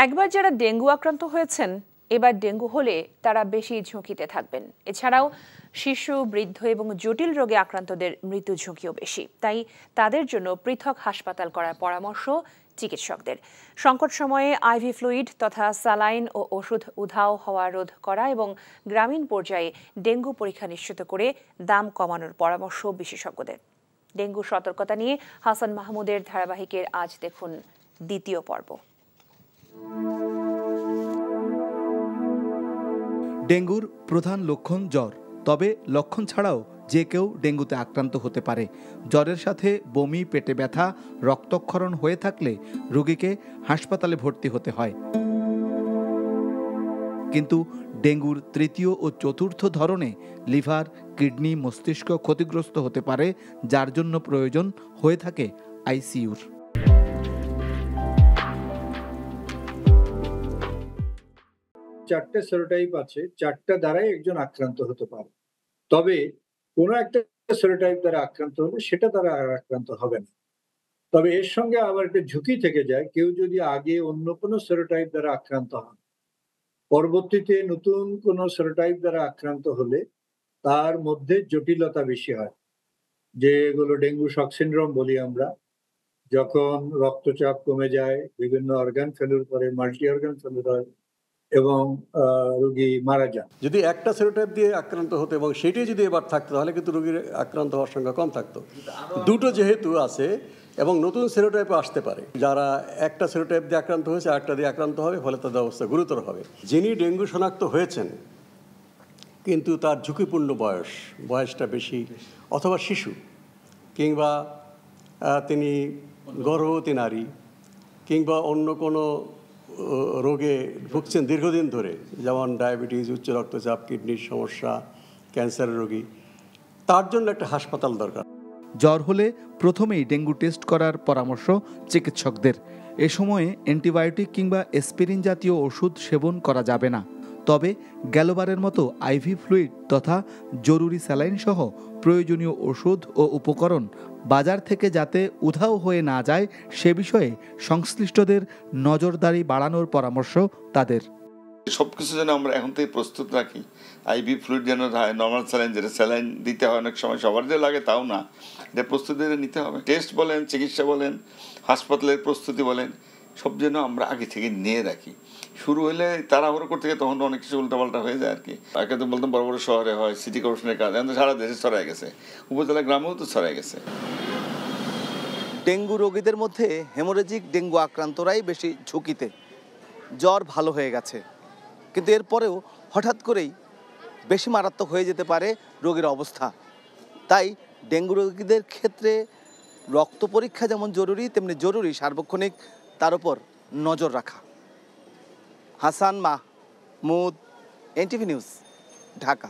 একবার যারা ডেঙ্গু আক্রান্ত হয়েছেন এবার ডেঙ্গু হলে তারা বেশি ঝুঁকিতে থাকবেন। এছাড়াও শিশু, বৃদ্ধ এবং জটিল রোগে আক্রান্তদের মৃত্যু ঝুঁকিও বেশি। তাই তাদের জন্য পৃথক হাসপাতাল করার পরামর্শ চিকিৎসকদের। সংকট সময়ে আইভি ফ্লুইড তথা স্যালাইন ও ওষুধ উধাও হওয়া রোধ করা এবং গ্রামীণ পর্যায়ে ডেঙ্গু পরীক্ষা নিশ্চিত করে দাম কমানোর পরামর্শ বিশেষজ্ঞদের। ডেঙ্গু সতর্কতা নিয়ে হাসান মাহমুদের ধারাবাহিকের আজ দেখুন দ্বিতীয় পর্ব। ডেঙ্গুর প্রধান লক্ষণ জ্বর, তবে লক্ষণ ছাড়াও যে কেউ ডেঙ্গুতে আক্রান্ত হতে পারে। জ্বরের সাথে বমি, পেটে ব্যথা, রক্তক্ষরণ হয়ে থাকলে রোগীকে হাসপাতালে ভর্তি হতে হয়। কিন্তু ডেঙ্গুর তৃতীয় ও চতুর্থ ধরনে লিভার, কিডনি, মস্তিষ্ক ক্ষতিগ্রস্ত হতে পারে, যার জন্য প্রয়োজন হয়ে থাকে আইসিইউর। চারটে সেরোটাইপ আছে, চারটা দ্বারাই একজন আক্রান্ত হতে পারে। তবে কোনো একটা সেরোটাইপ দ্বারা আক্রান্ত হলে সেটা দ্বারা আর আক্রান্ত হবে না। তবে এর সঙ্গে আবার একটা ঝুঁকি থেকে যায়, কেউ যদি আগে অন্য কোনো সেরোটাইপ দ্বারা আক্রান্ত হন, পরবর্তীতে নতুন কোনো সেরোটাইপ দ্বারা আক্রান্ত হলে তার মধ্যে জটিলতা বেশি হয়, যেগুলো ডেঙ্গু শক সিনড্রোম বলি আমরা। যখন রক্তচাপ কমে যায়, বিভিন্ন অর্গান ফেলুর করে, মাল্টি অর্গান ফেলুর হয় এবং রোগী মারা যান। যদি একটা সেরোটাইপ দিয়ে আক্রান্ত হতো এবং সেটাই যদি এবার থাকতো তাহলে কিন্তু রোগীর আক্রান্ত হওয়ার সংখ্যা কম থাকতো। দুটো যেহেতু আছে এবং নতুন সেরোটাইপও আসতে পারে, যারা একটা সেরোটাইপ দিয়ে আক্রান্ত হয়েছে আরেকটা দিয়ে আক্রান্ত হবে, ফলে তাদের অবস্থা গুরুতর হবে। যিনি ডেঙ্গু শনাক্ত হয়েছেন কিন্তু তার ঝুঁকিপূর্ণ বয়সটা বেশি, অথবা শিশু, কিংবা তিনি গর্ভবতী নারী, কিংবা অন্য কোনো রোগে ভুগছেন দীর্ঘদিন ধরে, যেমন ডায়াবেটিস, উচ্চ রক্তচাপ, কিডনির সমস্যা, ক্যান্সারের রোগী, তার জন্য একটা হাসপাতাল দরকার। জ্বর হলে প্রথমেই ডেঙ্গু টেস্ট করার পরামর্শ চিকিৎসকদের। এ সময়ে অ্যান্টিবায়োটিক কিংবা অ্যাসপিরিন জাতীয় ওষুধ সেবন করা যাবে না। তবে গেলবারের মতো আইভি ফ্লুইড তথা জরুরি স্যালাইন সহ প্রয়োজনীয় ওষুধ ও উপকরণ বাজার থেকে যাতে উধাও হয়ে না যায় সে বিষয়ে সংশ্লিষ্টদের নজরদারি বাড়ানোর পরামর্শ তাদের। সবকিছু যেন আমরা এখন থেকে প্রস্তুত রাখি। আইভি ফ্লুইড যেন নর্মাল স্যালাইন, যেটা স্যালাইন দিতে হয় অনেক সময়, সবার যে লাগে তাও না, এটা প্রস্তুতি নিতে হবে। টেস্ট বলেন, চিকিৎসা বলেন, হাসপাতালের প্রস্তুতি বলেন, সব যেন আমরা আগে থেকে নিয়ে রাখি। শুরু হলে তাড়াহুড়ো করতে গিয়ে তখন অনেক কিছু উল্টাপাল্টা হয়ে যায় আর কি। আগে তো বলতাম বড় বড় শহরে হয়, সিটি কর্পোরেশনের কাজ, এখন তো সারা দেশে ছড়ায় গেছে, উপজেলা গ্রামেও তো ছড়ায় গেছে। ডেঙ্গু রোগীদের মধ্যে হেমোরেজিক ডেঙ্গু আক্রান্তরাই বেশি ঝুঁকিতে। জ্বর ভালো হয়ে গেছে, কিন্তু এরপরেও হঠাৎ করেই বেশি মারাত্মক হয়ে যেতে পারে রোগীর অবস্থা। তাই ডেঙ্গু রোগীদের ক্ষেত্রে রক্ত পরীক্ষা যেমন জরুরি, তেমনি জরুরি সার্বক্ষণিক তার উপর নজর রাখা। Hasan Mahmud, NTV news, Dhaka.